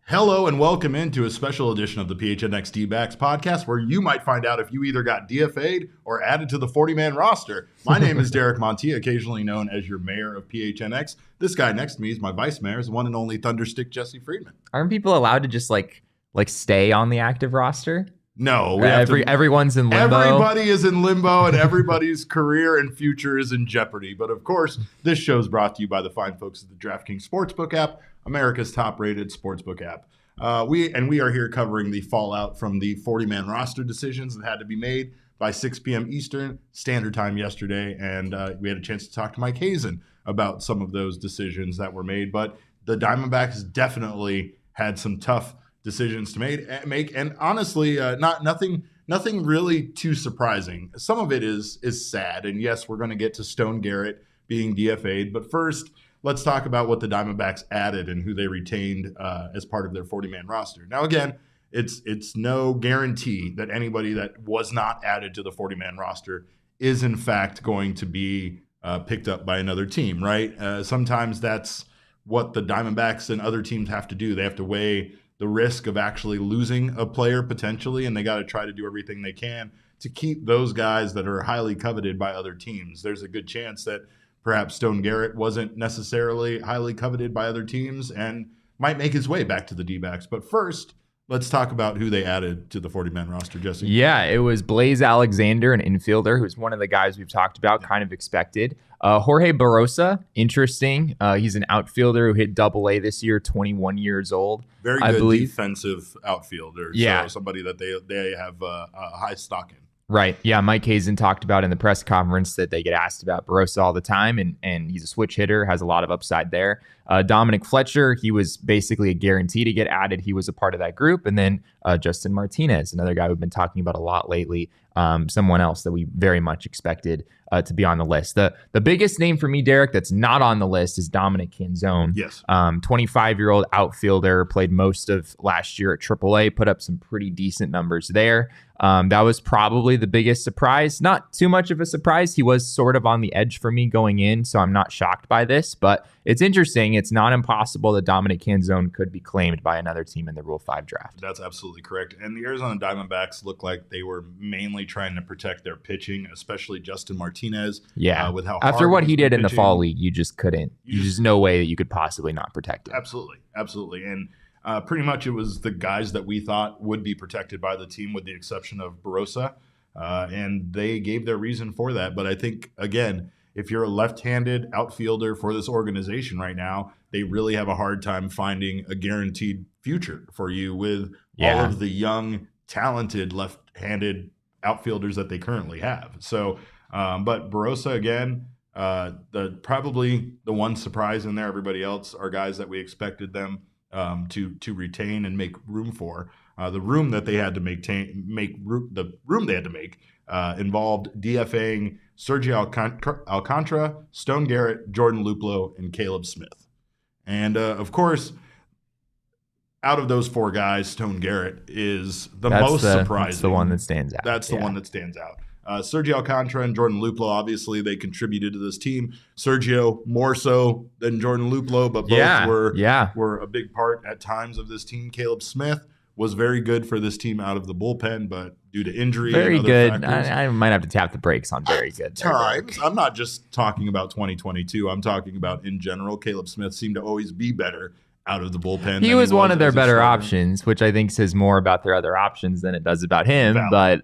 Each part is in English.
Hello and welcome into a special edition of the PHNX D-Backs podcast where you might find out if you either got DFA'd or added to the 40-man roster. My name is Derek Monti, occasionally known as your mayor of PHNX. This guy next to me is my vice mayor, is one and only Thunderstick Jesse Friedman. Aren't people allowed to just like stay on the active roster? No. Everyone's in limbo. Everybody is in limbo and everybody's career and future is in jeopardy. But of course, this show is brought to you by the fine folks at the DraftKings Sportsbook app, America's top-rated sportsbook app. We are here covering the fallout from the 40-man roster decisions that had to be made by 6 p.m. Eastern Standard Time yesterday, and we had a chance to talk to Mike Hazen about some of those decisions that were made. But the Diamondbacks definitely had some tough decisions to make, and honestly, nothing really too surprising. Some of it is sad, and yes, we're going to get to Stone Garrett being DFA'd, but first, let's talk about what the Diamondbacks added and who they retained as part of their 40-man roster. Now, again, it's no guarantee that anybody that was not added to the 40-man roster is, in fact, going to be picked up by another team, right? Sometimes that's what the Diamondbacks and other teams have to do. They have to weigh the risk of actually losing a player potentially, and they got to try to do everything they can to keep those guys that are highly coveted by other teams. There's a good chance that perhaps Stone Garrett wasn't necessarily highly coveted by other teams and might make his way back to the D-backs. But first, let's talk about who they added to the 40-man roster, Jesse. Yeah, it was Blaze Alexander, an infielder, who's one of the guys we've talked about, kind of expected. Jorge Barosa, interesting. He's an outfielder who hit Double-A this year, 21 years old. Very good defensive outfielder. Yeah. So somebody that they have a high stock in. Right. Yeah. Mike Hazen talked about in the press conference that they get asked about Barosa all the time, and he's a switch hitter, has a lot of upside there. Dominic Fletcher, he was basically a guarantee to get added. He was a part of that group. And then Justin Martinez, another guy we've been talking about a lot lately, someone else that we very much expected to be on the list. The biggest name for me, Derek, that's not on the list is Dominic Canzone. Yes. 25-year-old outfielder, played most of last year at AAA, put up some pretty decent numbers there. That was probably the biggest surprise. Not too much of a surprise. He was sort of on the edge for me going in, so I'm not shocked by this. But it's interesting. It's not impossible that Dominic Canzone could be claimed by another team in the Rule 5 draft. That's absolutely correct. And the Arizona Diamondbacks look like they were mainly trying to protect their pitching, especially Justin Martinez. Yeah. With how after what he did in the fall league, you just couldn't. There's no way that you could possibly not protect him. Absolutely. And pretty much it was the guys that we thought would be protected by the team with the exception of Barosa. And they gave their reason for that. But I think, again, if you're a left-handed outfielder for this organization right now, they really have a hard time finding a guaranteed future for you with all of the young, talented left-handed outfielders that they currently have. So, but Barosa, again, probably the one surprise in there. Everybody else are guys that we expected them to retain and make room for. The room that they had to make involved DFAing Sergio Alcantara, Stone Garrett, Jordan Luplow, and Caleb Smith. And of course, out of those four guys, Stone Garrett is the most surprising. That's the one that stands out. That's the one that stands out. Sergio Alcantara and Jordan Luplow, obviously, they contributed to this team. Sergio more so than Jordan Luplow, but both were a big part at times of this team. Caleb Smith was very good for this team out of the bullpen, but due to injury very and good. Factors, I might have to tap the brakes on very good. Times. I'm not just talking about 2022. I'm talking about in general. Caleb Smith seemed to always be better out of the bullpen. He was one of their better options, which I think says more about their other options than it does about him. Valid.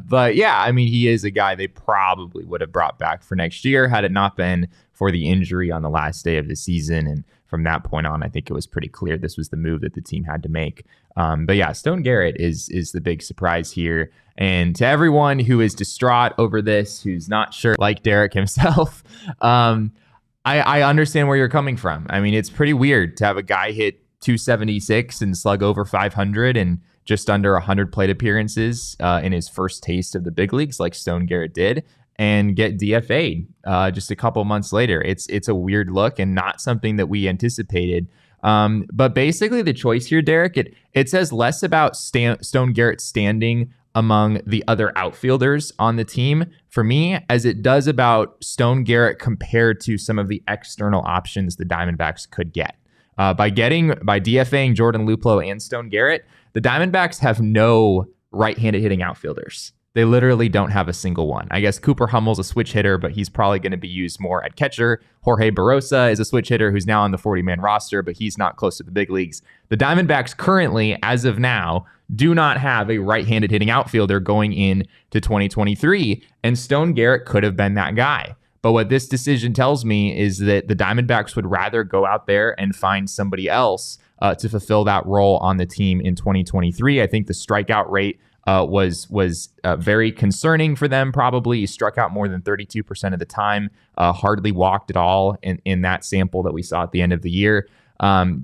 But yeah, I mean, he is a guy they probably would have brought back for next year had it not been for the injury on the last day of the season. And from that point on, I think it was pretty clear this was the move that the team had to make. But yeah, Stone Garrett is the big surprise here. And to everyone who is distraught over this, who's not sure, like Derek himself, I understand where you're coming from. I mean, it's pretty weird to have a guy hit 276 and slug over 500 and just under 100 plate appearances in his first taste of the big leagues like Stone Garrett did and get DFA'd just a couple months later. It's a weird look and not something that we anticipated. But basically the choice here, Derek, it says less about Stone Garrett standing among the other outfielders on the team for me as it does about Stone Garrett compared to some of the external options the Diamondbacks could get. By DFA'ing Jordan Luplow and Stone Garrett, the Diamondbacks have no right-handed hitting outfielders. They literally don't have a single one. I guess Cooper Hummel's a switch hitter, but he's probably going to be used more at catcher. Jorge Barosa is a switch hitter who's now on the 40-man roster, but he's not close to the big leagues. The Diamondbacks currently, as of now, do not have a right-handed hitting outfielder going into 2023, and Stone Garrett could have been that guy. But what this decision tells me is that the Diamondbacks would rather go out there and find somebody else to fulfill that role on the team in 2023. I think the strikeout rate was very concerning for them. Probably he struck out more than 32% of the time, hardly walked at all in that sample that we saw at the end of the year.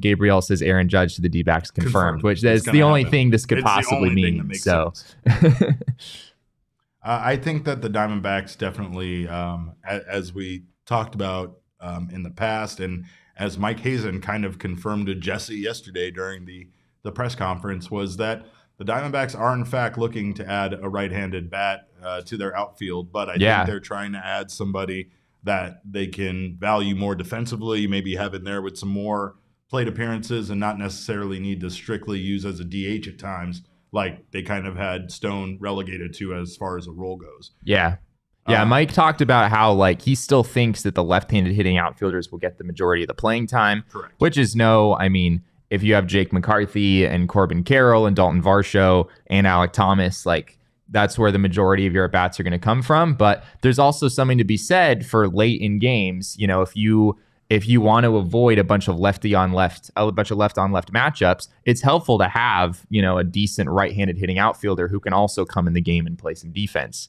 Gabriel says Aaron Judge to the D-backs confirmed, which is the only thing this could possibly mean. So I think that the Diamondbacks definitely, as we talked about in the past, and as Mike Hazen kind of confirmed to Jesse yesterday during the press conference, was that the Diamondbacks are in fact looking to add a right-handed bat to their outfield, but I think they're trying to add somebody that they can value more defensively, maybe have in there with some more plate appearances and not necessarily need to strictly use as a DH at times, like they kind of had Stone relegated to as far as a role goes. Yeah. Mike talked about how like he still thinks that the left-handed hitting outfielders will get the majority of the playing time. Correct. Which is if you have Jake McCarthy and Corbin Carroll and Dalton Varsho and Alec Thomas, like that's where the majority of your at-bats are going to come from. But there's also something to be said for late in games. You know, if you want to avoid a bunch of left on left matchups, it's helpful to have, a decent right-handed hitting outfielder who can also come in the game and play some defense.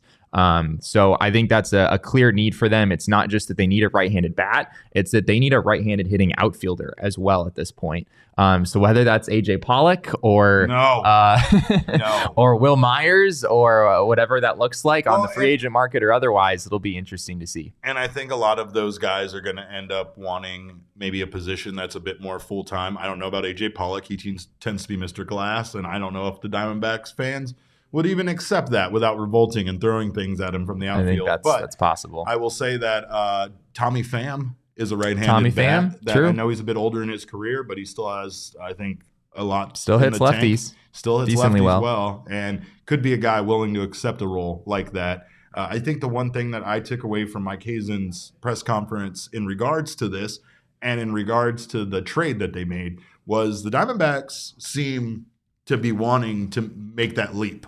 So I think that's a clear need for them. It's not just that they need a right-handed bat, it's that they need a right-handed hitting outfielder as well at this point. So whether that's AJ Pollock or or Will Myers or whatever that looks like on the free agent market or otherwise, it'll be interesting to see. And I think a lot of those guys are going to end up wanting maybe a position that's a bit more full-time. I don't know about AJ Pollock. He tends to be Mr. Glass, and I don't know if the Diamondbacks fans would even accept that without revolting and throwing things at him from the outfield. I think that's possible. I will say that Tommy Pham is a right-handed bat. True. I know he's a bit older in his career, but he still has, I think, a lot. Still hits lefties. Still hits decently lefties well, and could be a guy willing to accept a role like that. I think the one thing that I took away from Mike Hazen's press conference in regards to this and in regards to the trade that they made was the Diamondbacks seem to be wanting to make that leap.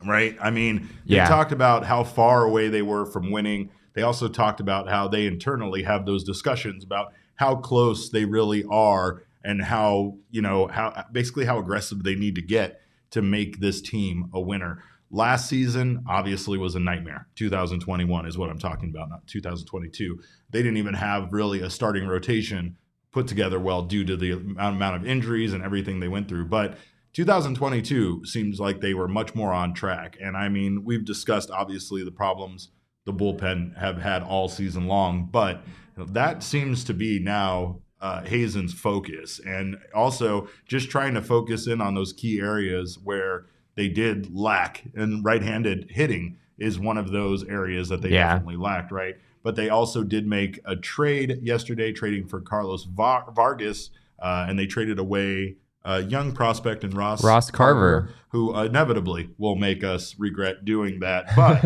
Right? I mean, they talked about how far away they were from winning. They also talked about how they internally have those discussions about how close they really are and how how aggressive they need to get to make this team a winner. Last season, obviously, was a nightmare. 2021 is what I'm talking about, not 2022. They didn't even have really a starting rotation put together well due to the amount of injuries and everything they went through. But 2022 seems like they were much more on track. And I mean, we've discussed obviously the problems the bullpen have had all season long, but that seems to be now Hazen's focus. And also just trying to focus in on those key areas where they did lack, and right-handed hitting is one of those areas that they definitely lacked, right? But they also did make a trade yesterday, trading for Carlos Vargas, and they traded away a young prospect in Ross Carver, who inevitably will make us regret doing that. But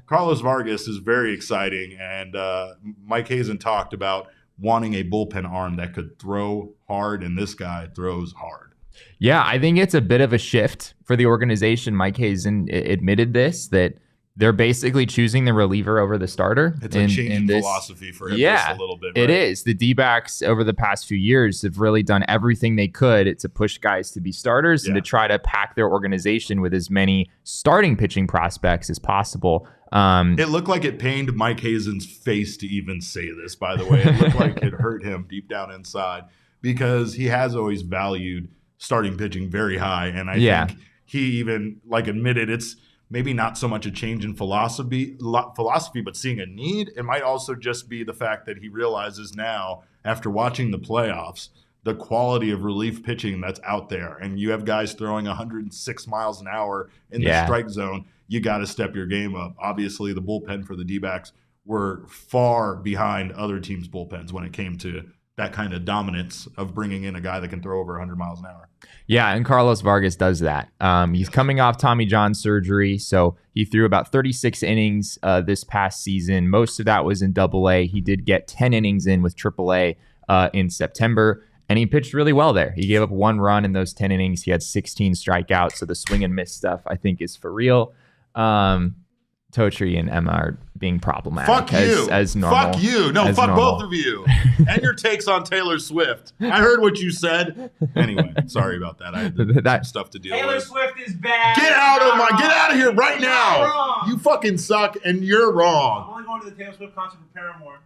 Carlos Vargas is very exciting, and Mike Hazen talked about wanting a bullpen arm that could throw hard, and this guy throws hard. Yeah, I think it's a bit of a shift for the organization. Mike Hazen admitted this, that they're basically choosing the reliever over the starter. It's a change in philosophy for him just a little bit. Right? It is. The D-backs over the past few years have really done everything they could to push guys to be starters and to try to pack their organization with as many starting pitching prospects as possible. It looked like it pained Mike Hazen's face to even say this, by the way. It looked like it hurt him deep down inside because he has always valued starting pitching very high. And I think he even admitted it's maybe not so much a change in philosophy, but seeing a need. It might also just be the fact that he realizes now, after watching the playoffs, the quality of relief pitching that's out there. And you have guys throwing 106 miles an hour in the strike zone. You got to step your game up. Obviously, the bullpen for the D-backs were far behind other teams' bullpens when it came to that kind of dominance of bringing in a guy that can throw over 100 miles an hour. Yeah, and Carlos Vargas does that. He's coming off Tommy John surgery, so he threw about 36 innings this past season. Most of that was in Double-A. He did get 10 innings in with Triple-A in September, and he pitched really well there. He gave up 1 run in those 10 innings. He had 16 strikeouts, so the swing and miss stuff, I think, is for real. Totri and Emma are being problematic. Fuck you. As normal. Fuck you. No, fuck normal. both of you. And your takes on Taylor Swift. I heard what you said. Anyway, sorry about that. I had some stuff to deal with. Taylor Swift is bad. Get out of here right now. Wrong. You fucking suck and you're wrong. I'm only going to the Taylor Swift concert for Paramore.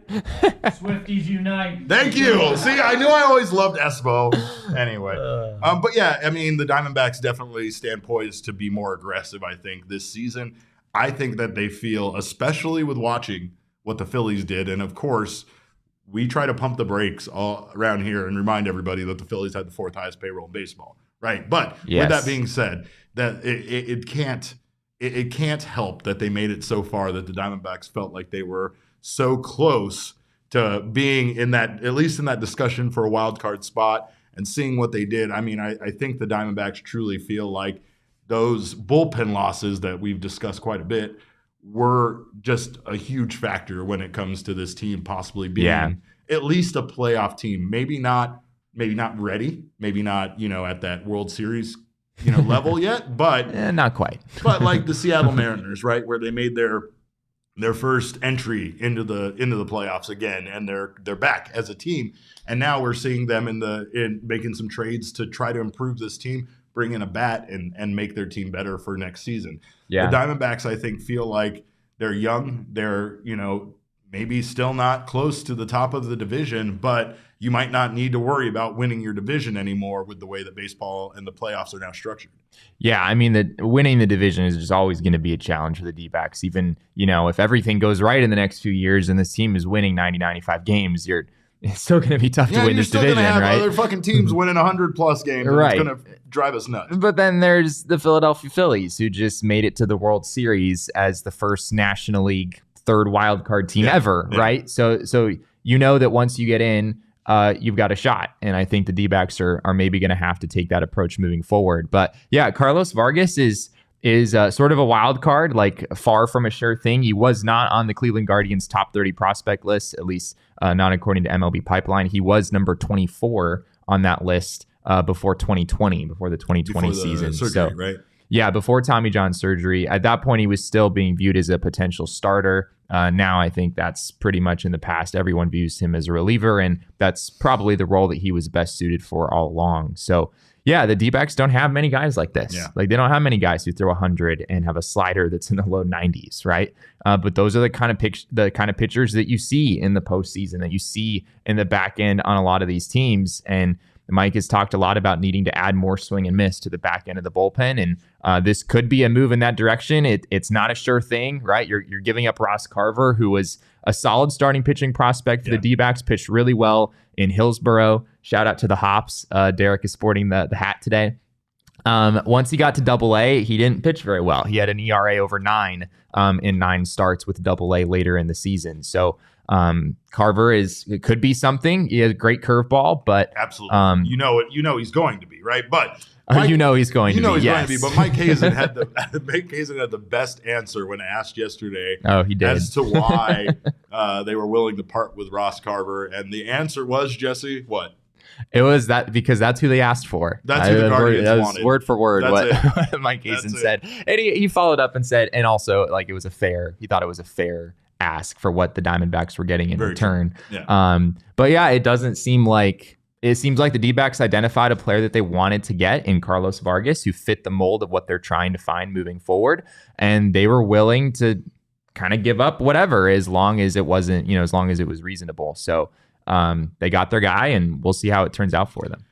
Swifties unite. Thank you. See, I knew I always loved Espo. Anyway. But yeah, I mean, the Diamondbacks definitely stand poised to be more aggressive, I think, this season. I think that they feel, especially with watching what the Phillies did, and of course, we try to pump the brakes all around here and remind everybody that the Phillies had the 4th highest payroll in baseball, right? But with that being said, that it can't help that they made it so far that the Diamondbacks felt like they were so close to being in that, at least in that discussion for a wild card spot, and seeing what they did. I mean, I think the Diamondbacks truly feel like those bullpen losses that we've discussed quite a bit were just a huge factor when it comes to this team possibly being at least a playoff team. Maybe not ready, maybe not, at that World Series, level yet, but not quite. But like the Seattle Mariners, right, where they made their first entry into the playoffs again, and they're back as a team. And now we're seeing them in making some trades to try to improve this team, bring in a bat and make their team better for next season. Yeah. The Diamondbacks, I think, feel like they're young. They're, maybe still not close to the top of the division, but you might not need to worry about winning your division anymore with the way that baseball and the playoffs are now structured. Yeah, I mean, winning the division is just always going to be a challenge for the D-backs. Even, if everything goes right in the next few years and this team is winning 90, 95 games, it's still going to be tough to win this division, right? You're still going to have other fucking teams winning 100-plus games. Right. It's going to drive us nuts. But then there's the Philadelphia Phillies, who just made it to the World Series as the first National League third wild card team ever, right? So that once you get in, you've got a shot. And I think the D-backs are maybe going to have to take that approach moving forward. But yeah, Carlos Vargas is sort of a wild card, like far from a sure thing. He was not on the Cleveland Guardians top 30 prospect list, at least not according to MLB Pipeline. He was number 24 on that list before 2020, before the 2020 season. Surgery, right? Yeah, before Tommy John surgery. At that point, he was still being viewed as a potential starter. Now I think that's pretty much in the past. Everyone views him as a reliever, and that's probably the role that he was best suited for all along. So yeah, the D-backs don't have many guys like this. Yeah. Like, they don't have many guys who throw 100 and have a slider that's in the low 90s, right? But those are the kind of pitchers that you see in the postseason, that you see in the back end on a lot of these teams. And Mike has talked a lot about needing to add more swing and miss to the back end of the bullpen, and this could be a move in that direction. It's not a sure thing, right? You're giving up Ross Carver, who was a solid starting pitching prospect for the D-backs, pitched really well in Hillsboro. Shout out to the Hops. Derek is sporting the hat today. Once he got to Double-A, he didn't pitch very well. He had an ERA over 9 in 9 starts with Double-A later in the season. So Carver it could be something. He has a great curveball, but absolutely, he's going to be, right. But Mike, he's going to be. Yes. But Mike Hazen had the best answer when asked yesterday. Oh, he did. As to why they were willing to part with Ross Carver, and the answer was, Jesse, what? It was that because that's who they asked for. That's who the Guardians wanted. Word for word what Mike Hazen said. And he followed up and said, and also like he thought it was a fair ask for what the Diamondbacks were getting in return. Yeah. But yeah, it seems like the D-backs identified a player that they wanted to get in Carlos Vargas, who fit the mold of what they're trying to find moving forward. And they were willing to kind of give up whatever, as long as it wasn't, as long as it was reasonable. So they got their guy, and we'll see how it turns out for them.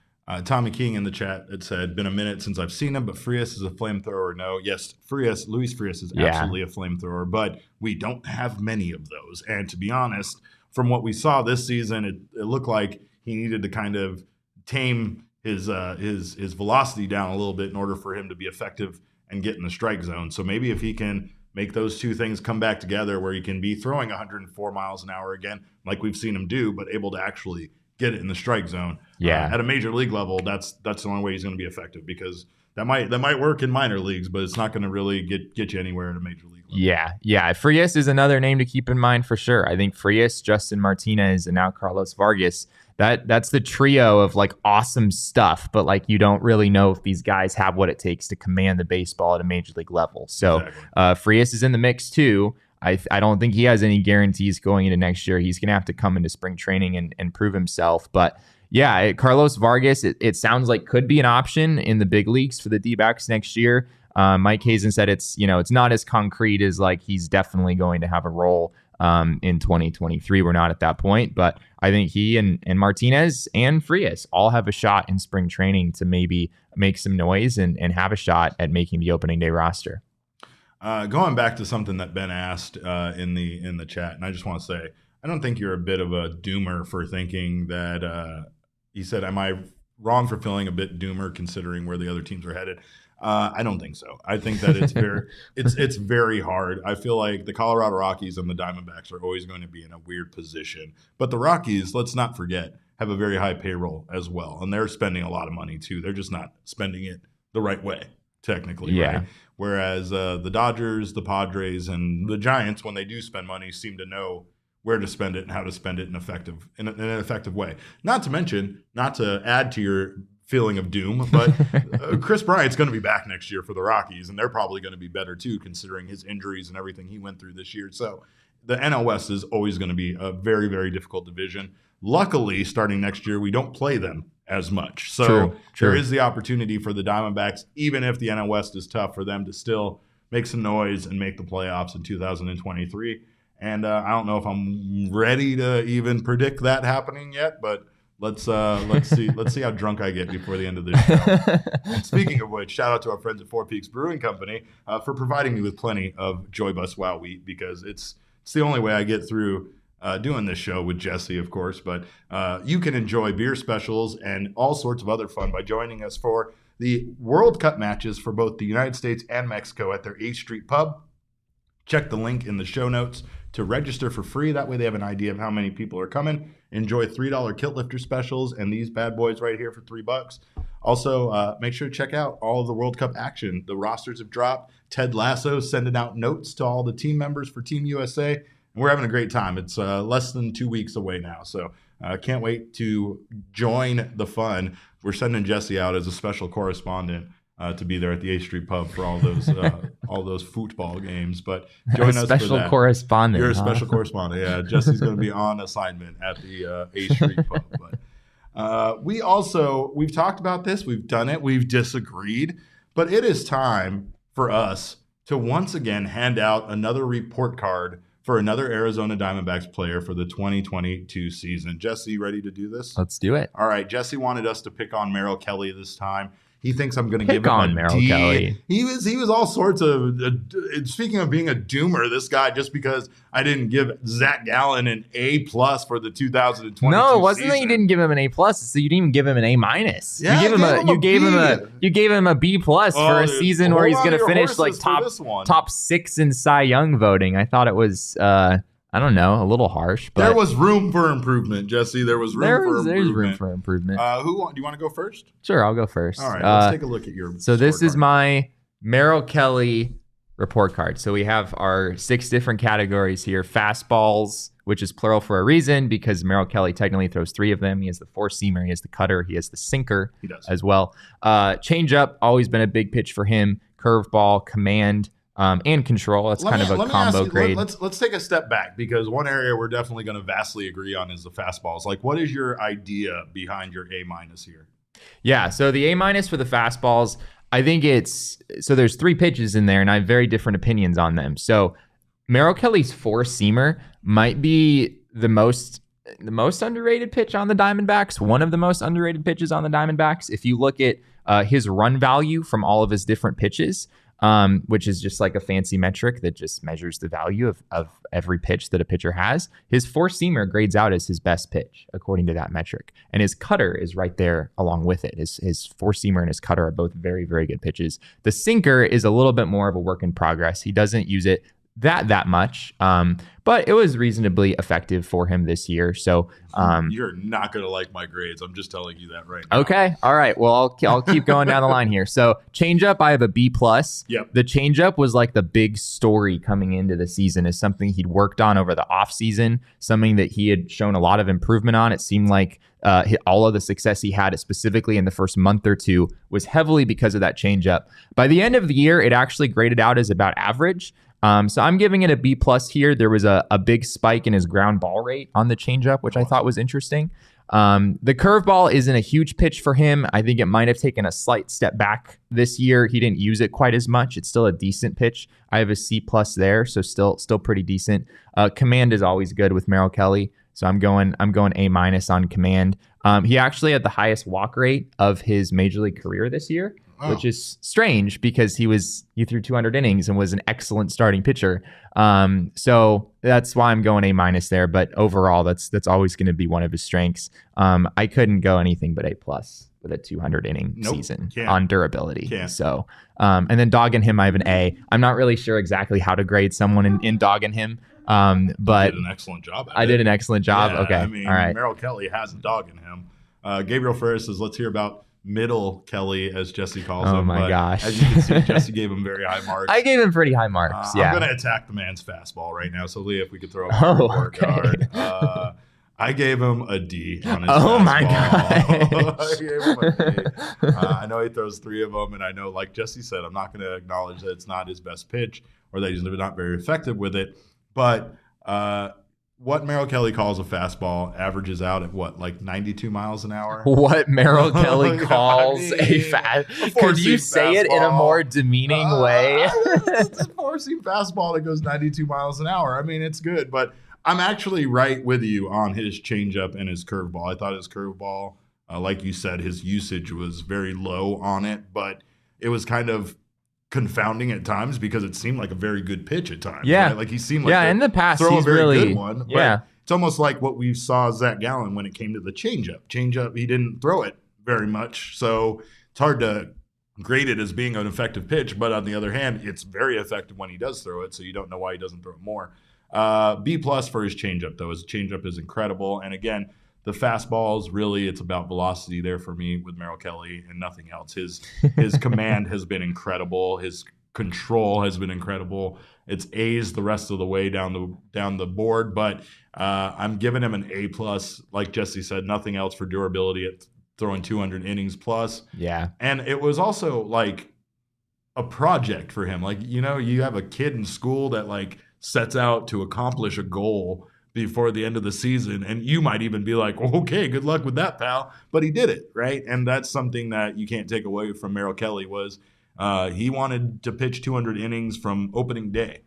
Tommy King in the chat had said, been a minute since I've seen him, but Frias is a flamethrower. No, yes, Luis Frias is absolutely a flamethrower, but we don't have many of those. And to be honest, from what we saw this season, it looked like he needed to kind of tame his velocity down a little bit in order for him to be effective and get in the strike zone. So maybe if he can make those two things come back together where he can be throwing 104 miles an hour again, like we've seen him do, but able to actually get it in the strike zone. At a major league level, that's the only way he's going to be effective, because that might work in minor leagues, but it's not going to really get you anywhere at a major league level. Yeah. Frias is another name to keep in mind for sure. I think Frias, Justin Martinez, and now Carlos Vargas, that's the trio of like awesome stuff, but like you don't really know if these guys have what it takes to command the baseball at a major league level. So Frias is in the mix too. I don't think he has any guarantees going into next year. He's going to have to come into spring training and prove himself. But yeah, Carlos Vargas, it sounds like could be an option in the big leagues for the D-backs next year. Mike Hazen said it's not as concrete as like he's definitely going to have a role in 2023. We're not at that point, but I think he and Martinez and Frias all have a shot in spring training to maybe make some noise and have a shot at making the opening day roster. Going back to something that Ben asked in the chat, and I just want to say, I don't think you're a bit of a doomer for thinking that he said, am I wrong for feeling a bit doomer considering where the other teams are headed? I don't think so. I think that it's very it's very hard. I feel like the Colorado Rockies and the Diamondbacks are always going to be in a weird position. But the Rockies, let's not forget, have a very high payroll as well. And they're spending a lot of money too. They're just not spending it the right way, technically. Right? Whereas the Dodgers, the Padres, and the Giants, when they do spend money, seem to know where to spend it and how to spend it in an effective way. Not to mention, not to add to your feeling of doom, but Chris Bryant's going to be back next year for the Rockies, and they're probably going to be better too, considering his injuries and everything he went through this year. So the NL West is always going to be a very, very difficult division. Luckily, starting next year, we don't play them as much. So there is the opportunity for the Diamondbacks, even if the NL West is tough, for them to still make some noise and make the playoffs in 2023. And I don't know if I'm ready to even predict that happening yet, but let's see how drunk I get before the end of this show. And speaking of which, shout out to our friends at Four Peaks Brewing Company for providing me with plenty of Joy Bus Wow wheat, because it's the only way I get through doing this show with Jesse, of course. But you can enjoy beer specials and all sorts of other fun by joining us for the World Cup matches for both the United States and Mexico at their 8th Street Pub. Check the link in the show notes to register for free. That way they have an idea of how many people are coming. Enjoy $3 kilt lifter specials and these bad boys right here for $3. Also, make sure to check out all of the World Cup action. The rosters have dropped. Ted Lasso sending out notes to all the team members for Team USA. And we're having a great time. It's less than 2 weeks away now. So can't wait to join the fun. We're sending Jesse out as a special correspondent to be there at the 8th Street Pub for all those football games. But join us for that. Special correspondent. You're a special correspondent. Yeah, Jesse's going to be on assignment at the 8th Street Pub. But we've talked about this. We've done it. We've disagreed. But it is time for us to once again hand out another report card for another Arizona Diamondbacks player for the 2022 season. Jesse, ready to do this? Let's do it. All right. Jesse wanted us to pick on Merrill Kelly this time. He thinks I'm going to give him on a Merrill D. Kelly. He was all sorts of. Speaking of being a doomer, this guy, just because I didn't give Zach Gallen an A+ for the 2022. No, it wasn't season. that you didn't give him an A+. So you didn't even give him an A-. Yeah, you gave him a B+ for a season where he's going to finish like top 6 in Cy Young voting. I thought it was. I don't know, a little harsh, but there was room for improvement, Jesse. There's room for improvement. Do you want to go first? Sure, I'll go first. All right, let's take a look at your. So this is my Merrill Kelly report card. So we have our 6 different categories here: fastballs, which is plural for a reason because Merrill Kelly technically throws 3 of them. He has the 4-seamer, he has the cutter, he has the sinker as well. Changeup, always been a big pitch for him. Curveball, command. And control. That's kind of a combo grade. Let's take a step back, because one area we're definitely going to vastly agree on is the fastballs. Like, what is your idea behind your A- here? Yeah, so the A- for the fastballs, I think there's 3 pitches in there, and I have very different opinions on them. So Merrill Kelly's 4-seamer might be the most underrated pitch on the Diamondbacks, one of the most underrated pitches on the Diamondbacks. If you look at his run value from all of his different pitches, which is just like a fancy metric that just measures the value of every pitch that a pitcher has. His four-seamer grades out as his best pitch, according to that metric. And his cutter is right there along with it. His four-seamer and his cutter are both very, very good pitches. The sinker is a little bit more of a work in progress. He doesn't use it that much, but it was reasonably effective for him this year. So you're not going to like my grades. I'm just telling you that right now. Okay. All right. Well, I'll keep going down the line here. So changeup, I have a B+. Yep. The changeup was like the big story coming into the season, is something he'd worked on over the offseason, something that he had shown a lot of improvement on. It seemed like all of the success he had, specifically in the first month or two, was heavily because of that changeup. By the end of the year, it actually graded out as about average. So I'm giving it a B+ here. There was a big spike in his ground ball rate on the changeup, which I thought was interesting. The curveball isn't a huge pitch for him. I think it might have taken a slight step back this year. He didn't use it quite as much. It's still a decent pitch. I have a C+ there, so still pretty decent. Command is always good with Merrill Kelly, so I'm going A- on command. He actually had the highest walk rate of his major league career this year. Wow. Which is strange because he threw 200 innings and was an excellent starting pitcher. So that's why I'm going A- there. But overall, that's always going to be one of his strengths. I couldn't go anything but A+ with a 200 inning season on durability. So, and then dogging him, I have an A. I'm not really sure exactly how to grade someone in dogging him. But you did an excellent job. I did an excellent job. Yeah, okay. I mean, all right. Merrill Kelly has a dog in him. Gabriel Frias says, let's hear about Middle Kelly, as Jesse calls him. Oh my gosh. As you can see, Jesse gave him very high marks. I gave him pretty high marks. Yeah. I'm going to attack the man's fastball right now. So, Leah, if we could throw up a report card. I gave him a D on his fastball. My God. I gave him a D. I know he throws 3 of them, and I know, like Jesse said, I'm not going to acknowledge that it's not his best pitch or that he's not very effective with it. But what Merrill Kelly calls a fastball averages out at what, like 92 miles an hour? What Merrill Kelly calls a fastball? Could you say it in a more demeaning way? It's a 4-seam fastball that goes 92 miles an hour. I mean, it's good, but I'm actually right with you on his changeup and his curveball. I thought his curveball, like you said, his usage was very low on it, but it was kind of confounding at times because it seemed like a very good pitch at times. Yeah. Right? Like he seemed like in the past throw he's a very really good one. But it's almost like what we saw Zach Gallen when it came to the changeup. Changeup, he didn't throw it very much, so it's hard to grade it as being an effective pitch. But on the other hand, it's very effective when he does throw it, so you don't know why he doesn't throw it more. B+ for his changeup, though. His changeup is incredible, and again, the fastballs, really, it's about velocity there for me with Merrill Kelly and nothing else. His command has been incredible. His control has been incredible. It's A's the rest of the way down the board, but I'm giving him an A+. Like Jesse said, nothing else for durability at throwing 200 innings plus. Yeah. And it was also like a project for him. Like, you know, you have a kid in school that like sets out to accomplish a goal before the end of the season, and you might even be like, okay, good luck with that, pal. But he did it, right? And that's something that you can't take away from Merrill Kelly was he wanted to pitch 200 innings from opening day.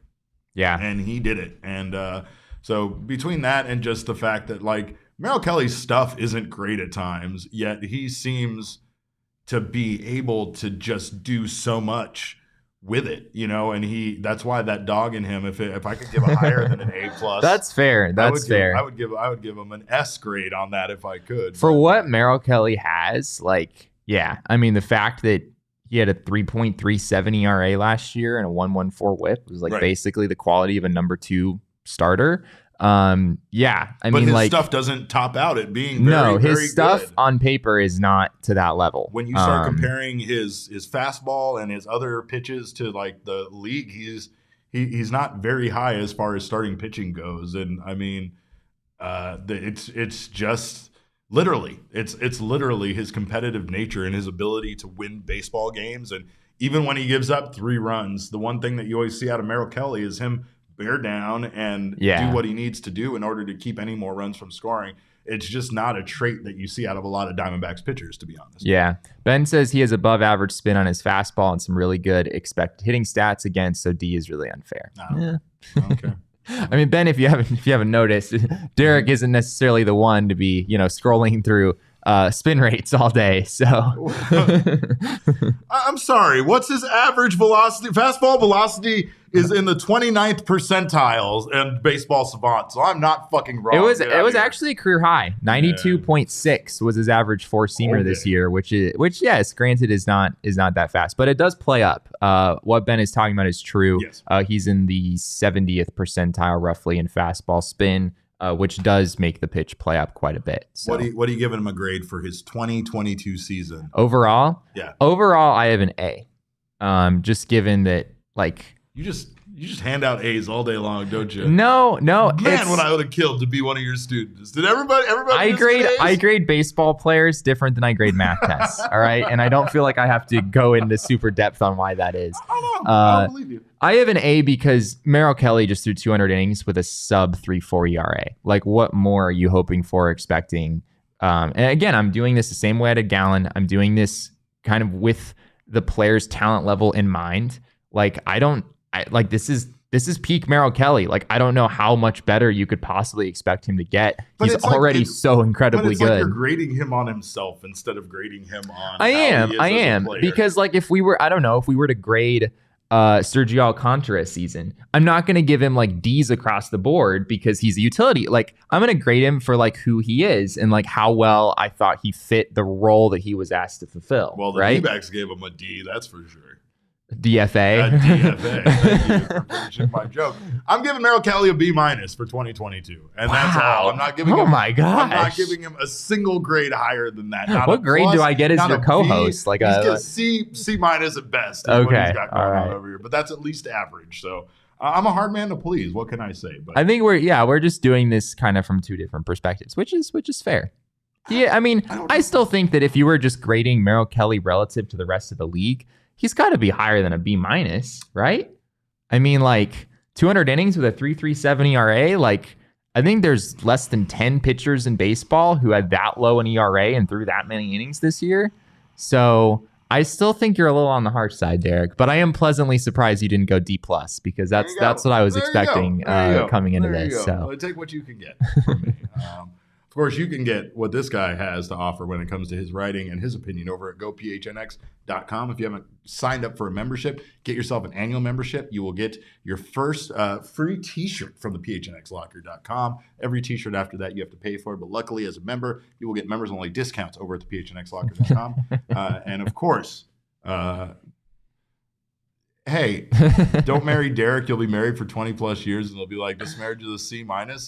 Yeah. And he did it. And so between that and just the fact that like Merrill Kelly's stuff isn't great at times, yet he seems to be able to just do so much with it, you know, and that's why that dog in him, if I could give a higher than an A+, that's fair. That's fair. I would give him an S grade on that if I could. For what Merrill Kelly has, like, yeah, I mean, the fact that he had a 3.37 ERA last year and a 1.14 WHIP was like basically the quality of a number 2 starter. Yeah, I mean, his like, stuff doesn't top out at being very, his very stuff good. On paper is not to that level. When you start comparing his fastball and his other pitches to like the league, he's not very high as far as starting pitching goes. And I mean, it's just literally it's literally his competitive nature and his ability to win baseball games. And even when he gives up 3 runs, the one thing that you always see out of Merrill Kelly is him bear down and do what he needs to do in order to keep any more runs from scoring. It's just not a trait that you see out of a lot of Diamondbacks pitchers, to be honest. Yeah. Ben says he has above average spin on his fastball and some really good expected hitting stats against, so D is really unfair. Okay. I mean, Ben, if you haven't noticed, Derek isn't necessarily the one to be, scrolling through spin rates all day. So I'm sorry. What's his average velocity? Fastball velocity is in the 29th percentiles and Baseball Savant. So I'm not fucking wrong. It was actually a career high. 92.6 was his average four-seamer this year, which yes, granted is not that fast, but it does play up. What Ben is talking about is true. Yes. He's in the 70th percentile roughly in fastball spin, which does make the pitch play up quite a bit. So. What are you giving him a grade for his 2022 season? Overall? Yeah. Overall, I have an A. Just given that, like... You just hand out A's all day long, don't you? No. Man, what I would have killed to be one of your students. Did everybody I grade baseball players different than I grade math tests. All right. And I don't feel like I have to go into super depth on why that is. I don't believe you. I have an A because Merrill Kelly just threw 200 innings with a sub 3.4 ERA. Like, what more are you hoping for, expecting? And again, I'm doing this the same way I did Gallen. I'm doing this kind of with the player's talent level in mind. Like, this is peak Merrill Kelly. Like, I don't know how much better you could possibly expect him to get. But he's already so incredibly good. Like you're grading him on himself instead of grading him on. I am because like if we were to grade Sergio Alcantara season, I'm not going to give him like D's across the board because he's a utility. Like, I'm going to grade him for like who he is and like how well I thought he fit the role that he was asked to fulfill. Well, the D-backs gave him a D, that's for sure. DFA. DFA. Thank you for finishing my joke. I'm giving Merrill Kelly a B- for 2022, and that's all. I'm not giving him. Oh my gosh! I'm not giving him a single grade higher than that. Not what grade do I get as your co-host? Like a C- at best. Is what he's got going on over here, but that's at least average. So I'm a hard man to please. What can I say? But I think we're just doing this kind of from two different perspectives, which is fair. Yeah, I mean, I still think that if you were just grading Merrill Kelly relative to the rest of the league, he's got to be higher than a B-, right? I mean, like 200 innings with a 3.37 ERA. Like, I think there's less than 10 pitchers in baseball who had that low an ERA and threw that many innings this year. So I still think you're a little on the harsh side, Derek. But I am pleasantly surprised you didn't go D+ because that's what I was expecting coming into this. So well, take what you can get from me. Of course, you can get what this guy has to offer when it comes to his writing and his opinion over at gophnx.com. If you haven't signed up for a membership, get yourself an annual membership. You will get your first free T-shirt from the PHNXlocker.com. Every T-shirt after that you have to pay for, but luckily as a member, you will get members-only discounts over at the PHNXlocker.com. And of course, hey, don't marry Derek. You'll be married for 20 plus years and they'll be like, this marriage is a C-.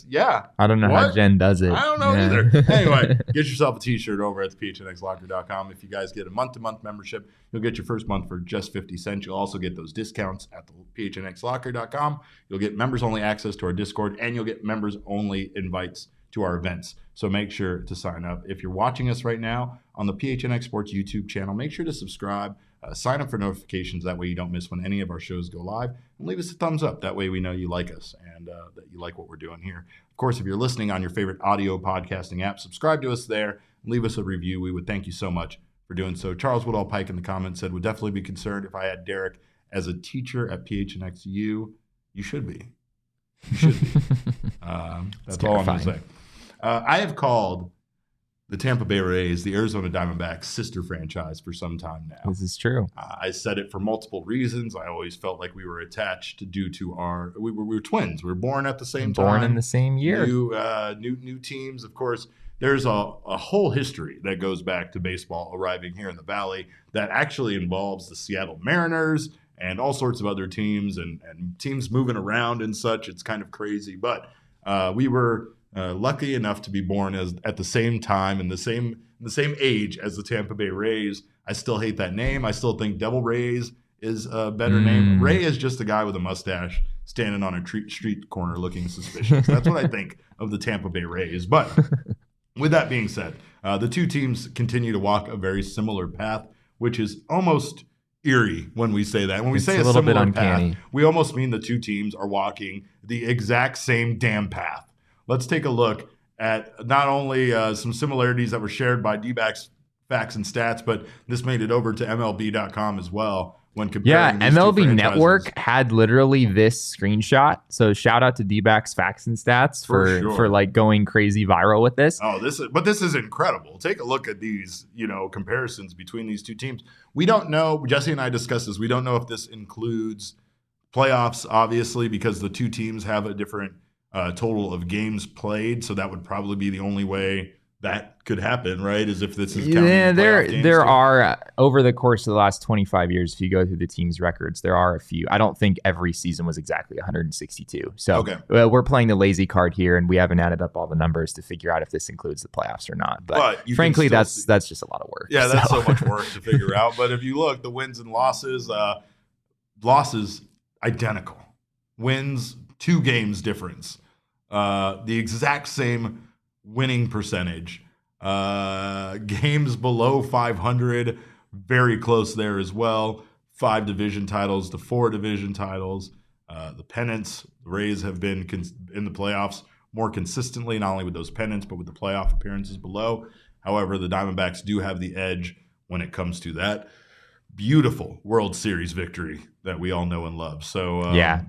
Yeah. I don't know how Jen does it. I don't know either. Anyway, get yourself a T-shirt over at the PHNXlocker.com. If you guys get a month-to-month membership, you'll get your first month for just 50 cents. You'll also get those discounts at the PHNXlocker.com. You'll get members-only access to our Discord, and you'll get members-only invites to our events. So make sure to sign up. If you're watching us right now on the PHNX Sports YouTube channel, make sure to subscribe. Sign up for notifications. That way you don't miss when any of our shows go live. And leave us a thumbs up. That way we know you like us and that you like what we're doing here. Of course, if you're listening on your favorite audio podcasting app, subscribe to us there and leave us a review. We would thank you so much for doing so. Charles Woodall Pike in the comments said, would definitely be concerned if I had Derek as a teacher at PHNXU. You should be. You should be. That's all I'm going to say. I have called the Tampa Bay Rays, the Arizona Diamondbacks sister franchise for some time now. This is true. I said it for multiple reasons. I always felt like we were attached due to we were twins. We were born at the same time. Born in the same year. New teams. Of course, there's a whole history that goes back to baseball arriving here in the Valley that actually involves the Seattle Mariners and all sorts of other teams and teams moving around and such. It's kind of crazy. But we were lucky enough to be born at the same time and the same age as the Tampa Bay Rays. I still hate that name. I still think Devil Rays is a better name. Ray is just a guy with a mustache standing on a street corner looking suspicious. That's what I think of the Tampa Bay Rays. But with that being said, the two teams continue to walk a very similar path, which is almost eerie when we say that. When we say a little bit similar uncanny path, we almost mean the two teams are walking the exact same damn path. Let's take a look at not only some similarities that were shared by D-backs facts and stats, but this made it over to MLB.com as well. When comparing these MLB two Network had literally this screenshot. So shout out to D-backs Facts and Stats for like going crazy viral with this. Oh, this is incredible. Take a look at these, comparisons between these two teams. We don't know. Jesse and I discussed this. We don't know if this includes playoffs, obviously, because the two teams have a different total of games played. So that would probably be the only way that could happen, right? Is if this is counting there are over the course of the last 25 years, if you go through the team's records, there are a few. I don't think every season was exactly 162. So we're playing the lazy card here, and we haven't added up all the numbers to figure out if this includes the playoffs or not. But frankly, that's just a lot of work. Yeah, that's so much work to figure out. But if you look, the wins and losses identical. Wins 2 games difference. The exact same winning percentage. Games below 500, very close there as well. 5 division titles to 4 division titles. The pennants, the Rays have been in the playoffs more consistently, not only with those pennants, but with the playoff appearances below. However, the Diamondbacks do have the edge when it comes to that beautiful World Series victory that we all know and love. So, yeah.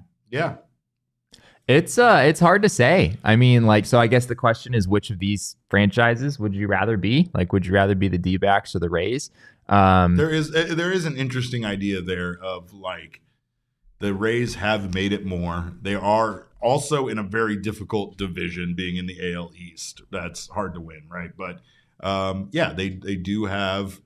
It's hard to say. I mean, so I guess the question is, which of these franchises would you rather be? Would you rather be the D-backs or the Rays? There is an interesting idea there of the Rays have made it more. They are also in a very difficult division, being in the AL East. That's hard to win, right? But they do have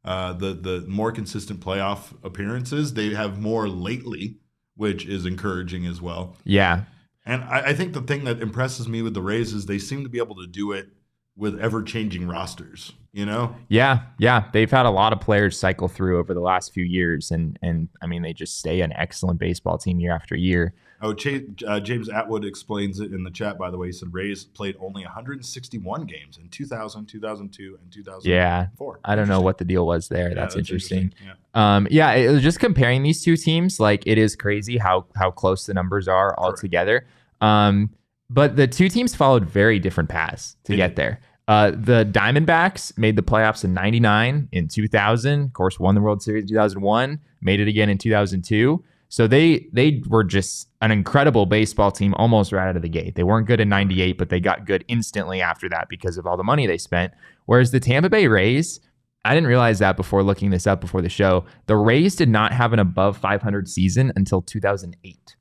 the more consistent playoff appearances. They have more lately, which is encouraging as well. Yeah. And I think the thing that impresses me with the Rays is they seem to be able to do it with ever-changing rosters, Yeah. They've had a lot of players cycle through over the last few years, and I mean, they just stay an excellent baseball team year after year. Oh, James Atwood explains it in the chat, by the way. He said Rays played only 161 games in 2000, 2002, and 2004. Yeah, I don't know what the deal was there. That's interesting. Yeah. It was just comparing these two teams, it is crazy how close the numbers are all together. But the two teams followed very different paths to get there. The Diamondbacks made the playoffs in 99, in 2000, of course, won the World Series in 2001, made it again in 2002. So they were just an incredible baseball team almost right out of the gate. They weren't good in 98, but they got good instantly after that because of all the money they spent. Whereas the Tampa Bay Rays, I didn't realize that before looking this up before the show. The Rays did not have an above 500 season until 2008.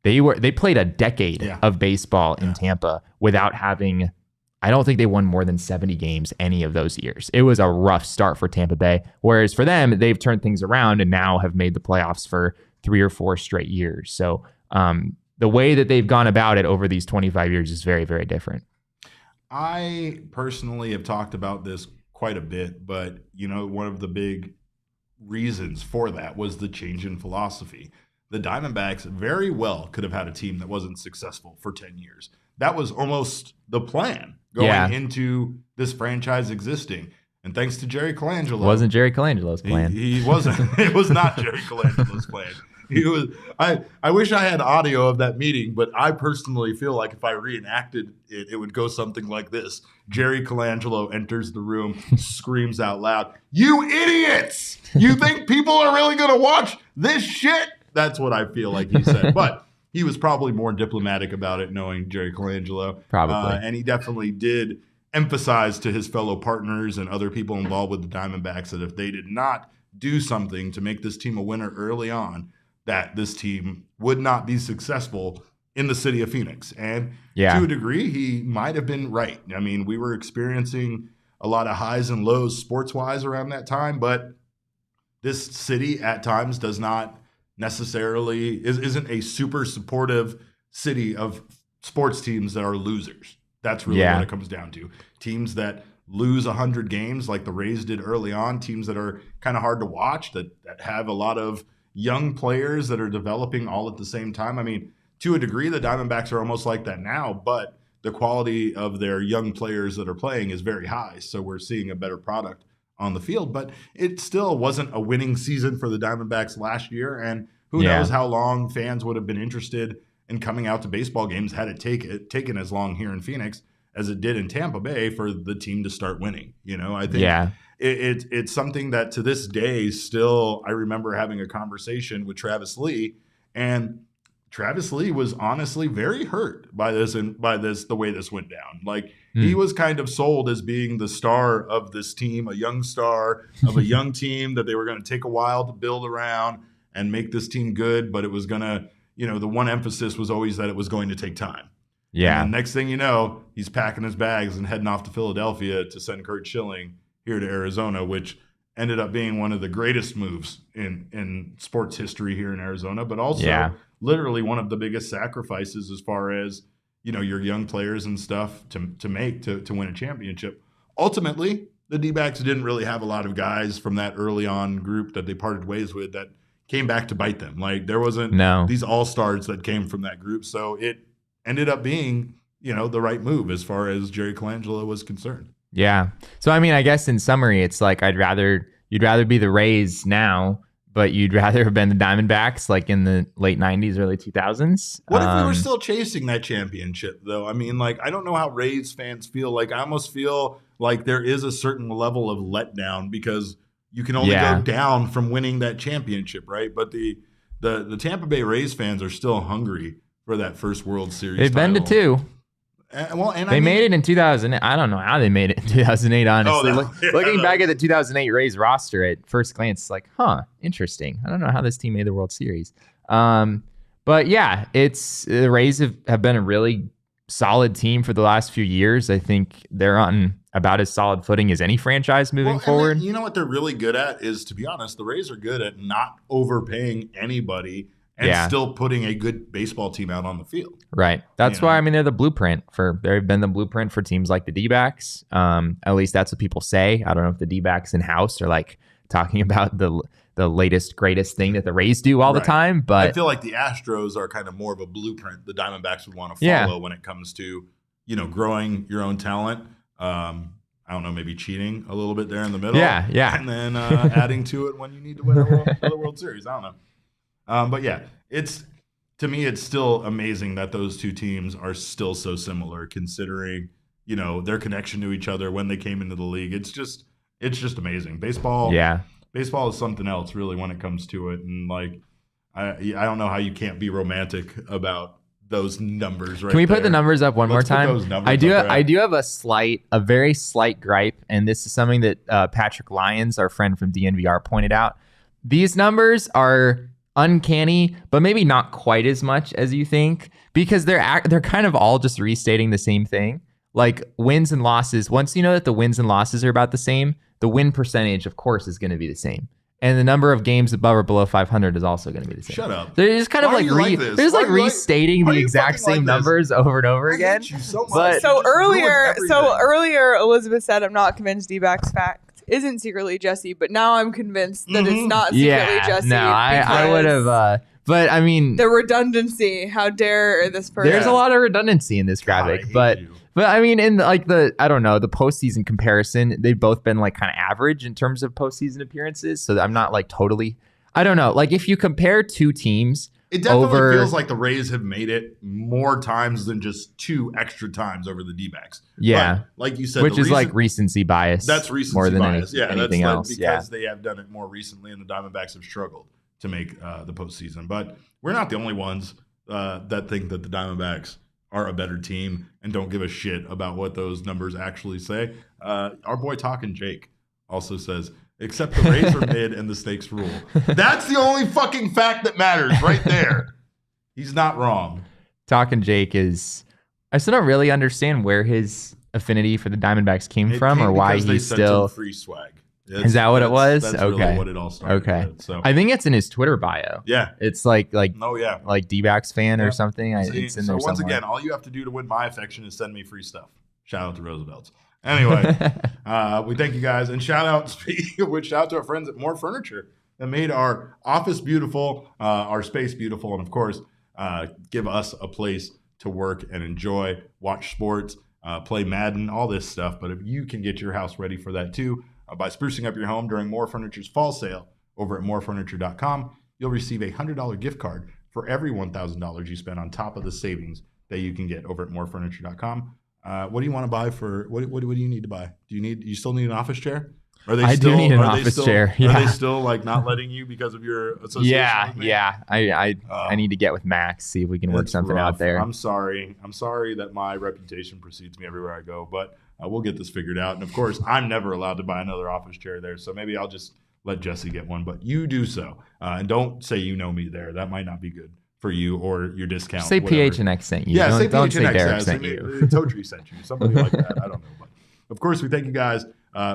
They played a decade of baseball in Tampa without having, I don't think they won more than 70 games any of those years. It was a rough start for Tampa Bay. Whereas for them, they've turned things around and now have made the playoffs for 3 or 4 straight years. So the way that they've gone about it over these 25 years is very, very different. I personally have talked about this quite a bit, but one of the big reasons for that was the change in philosophy. The Diamondbacks very well could have had a team that wasn't successful for 10 years. That was almost the plan going into this franchise existing. And thanks to Jerry Colangelo. It wasn't Jerry Colangelo's plan. He wasn't. It was not Jerry Colangelo's plan. He was. I wish I had audio of that meeting, but I personally feel like if I reenacted it, it would go something like this. Jerry Colangelo enters the room, screams out loud, "You idiots! You think people are really going to watch this shit?" That's what I feel like he said. But he was probably more diplomatic about it, knowing Jerry Colangelo. Probably. And he definitely did emphasize to his fellow partners and other people involved with the Diamondbacks that if they did not do something to make this team a winner early on, that this team would not be successful in the city of Phoenix. And to a degree, he might have been right. I mean, we were experiencing a lot of highs and lows sports-wise around that time, but this city at times does not necessarily isn't a super supportive city of sports teams that are losers. That's really what it comes down to. Teams that lose 100 games like the Rays did early on, teams that are kind of hard to watch, that have a lot of young players that are developing all at the same time. I mean, to a degree, the Diamondbacks are almost like that now, but the quality of their young players that are playing is very high. So we're seeing a better product on the field, but it still wasn't a winning season for the Diamondbacks last year. And who knows how long fans would have been interested in coming out to baseball games had it taken as long here in Phoenix as it did in Tampa Bay for the team to start winning. I think it's something that to this day still, I remember having a conversation with Travis Lee, and Travis Lee was honestly very hurt by this the way this went down. Like he was kind of sold as being the star of this team, a young star of a young team that they were going to take a while to build around and make this team good, but it was going to, the one emphasis was always that it was going to take time. Yeah. And next thing you know, he's packing his bags and heading off to Philadelphia to send Curt Schilling here to Arizona, which ended up being one of the greatest moves in sports history here in Arizona, but also literally one of the biggest sacrifices as far as, your young players and stuff to make to win a championship. Ultimately, the D-backs didn't really have a lot of guys from that early on group that they parted ways with that came back to bite them. Like there wasn't these all-stars that came from that group. So it ended up being, the right move as far as Jerry Colangelo was concerned. Yeah. So, I mean, I guess in summary, it's like you'd rather be the Rays now, but you'd rather have been the Diamondbacks like in the late 90s, early 2000s. What if we were still chasing that championship, though? I mean, like, I don't know how Rays fans feel. Like, I almost feel like there is a certain level of letdown because you can only go down from winning that championship, right? But the Tampa Bay Rays fans are still hungry for that first World Series They've title. been to two. They made it in 2000. I don't know how they made it in 2008, honestly. Looking back at the 2008 Rays roster at first glance, like, interesting. I don't know how this team made the World Series. But yeah, the Rays have been a really solid team for the last few years. I think they're on about as solid footing as any franchise moving forward. You know what they're really good at is, to be honest, the Rays are good at not overpaying anybody and still putting a good baseball team out on the field. Right. That's why, I mean, they've been the blueprint for teams like the D-backs. At least that's what people say. I don't know if the D-backs in-house are like talking about the latest, greatest thing that the Rays do all the time. But I feel like the Astros are kind of more of a blueprint the Diamondbacks would want to follow when it comes to, growing your own talent. I don't know, maybe cheating a little bit there in the middle. Yeah. And then adding to it when you need to win another World Series. I don't know. But yeah, to me, it's still amazing that those two teams are still so similar, considering their connection to each other when they came into the league. It's just amazing. Baseball is something else, really, when it comes to it. And like, I don't know how you can't be romantic about those numbers. Right? Can we put the numbers up one more time? I do have a very slight gripe, and this is something that Patrick Lyons, our friend from DNVR, pointed out. These numbers are uncanny, but maybe not quite as much as you think, because they're kind of all just restating the same thing. Like wins and losses. Once you know that the wins and losses are about the same, the win percentage, of course, is going to be the same. And the number of games above or below 500 is also going to be the same. Shut up. They're just kind of restating the exact same numbers over and over again. So earlier, Elizabeth said, "I'm not convinced D-backs fact isn't secretly Jesse," but now I'm convinced that it's not secretly Jesse. No, I would have. But I mean, the redundancy. How dare this person? There's a lot of redundancy in this graphic, but I mean, in like the postseason comparison, they've both been like kind of average in terms of postseason appearances. So I'm not like totally. I don't know. Like if you compare two teams, it definitely feels like the Rays have made it more times than just 2 extra times over the D-backs. Yeah, but, like you said, which is like recency bias. That's recency more than bias. anything else. Because they have done it more recently, and the Diamondbacks have struggled to make the postseason. But we're not the only ones that think that the Diamondbacks are a better team and don't give a shit about what those numbers actually say. Our boy Talkin' Jake also says, except the Rays are mid and the Snakes rule. That's the only fucking fact that matters right there. He's not wrong. Talkin' Jake is... I still don't really understand where his affinity for the Diamondbacks came from or why he's still... free swag. Is that what it was? That's really what it all started with, so. I think it's in his Twitter bio. Yeah. It's like like D-backs fan or something. It's in there once somewhere. Again, all you have to do to win my affection is send me free stuff. Shout out to Roosevelt's. Anyway, we thank you guys. And shout out to our friends at More Furniture that made our office beautiful, our space beautiful, and of course, give us a place to work and enjoy, watch sports, play Madden, all this stuff. But if you can get your house ready for that too, by sprucing up your home during More Furniture's fall sale over at morefurniture.com, you'll receive a $100 gift card for every $1,000 you spend on top of the savings that you can get over at morefurniture.com. What do you want to buy for? What do you need to buy? Do you still need an office chair? Are they I still, do need an are they office still- chair. Are Yeah. they still like not letting you because of your association? Yeah, with me? yeah. I need to get with Max, see if we can work It's something rough. out there. I'm sorry that my reputation precedes me everywhere I go, but we'll get this figured out. And of course, I'm never allowed to buy another office chair there, so maybe I'll just let Jesse get one. But you do so, and don't say you know me there. That might not be good for you or your discount. Say whatever. PHNX sent you. Yeah, don't say PHNX Derek has. sent I mean, you. Totri sent you. Somebody like that. I don't know. But of course, we thank you guys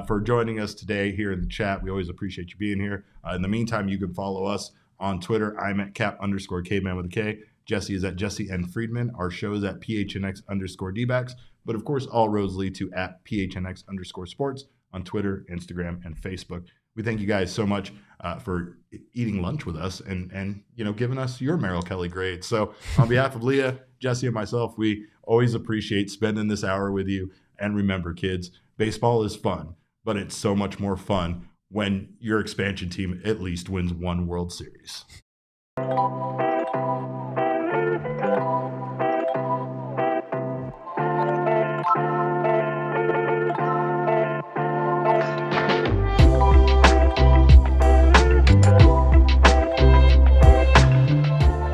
for joining us today here in the chat. We always appreciate you being here. In the meantime, you can follow us on Twitter. I'm at cap_caveman with a K. Jesse is at Jesse N. Friedman. Our show is at PHNX_DBacks. But of course, all roads lead to at PHNX_sports on Twitter, Instagram, and Facebook. We thank you guys so much for eating lunch with us and giving us your Merrill Kelly grade. So on behalf of Leah, Jesse, and myself, we always appreciate spending this hour with you. And remember, kids, baseball is fun, but it's so much more fun when your expansion team at least wins one World Series.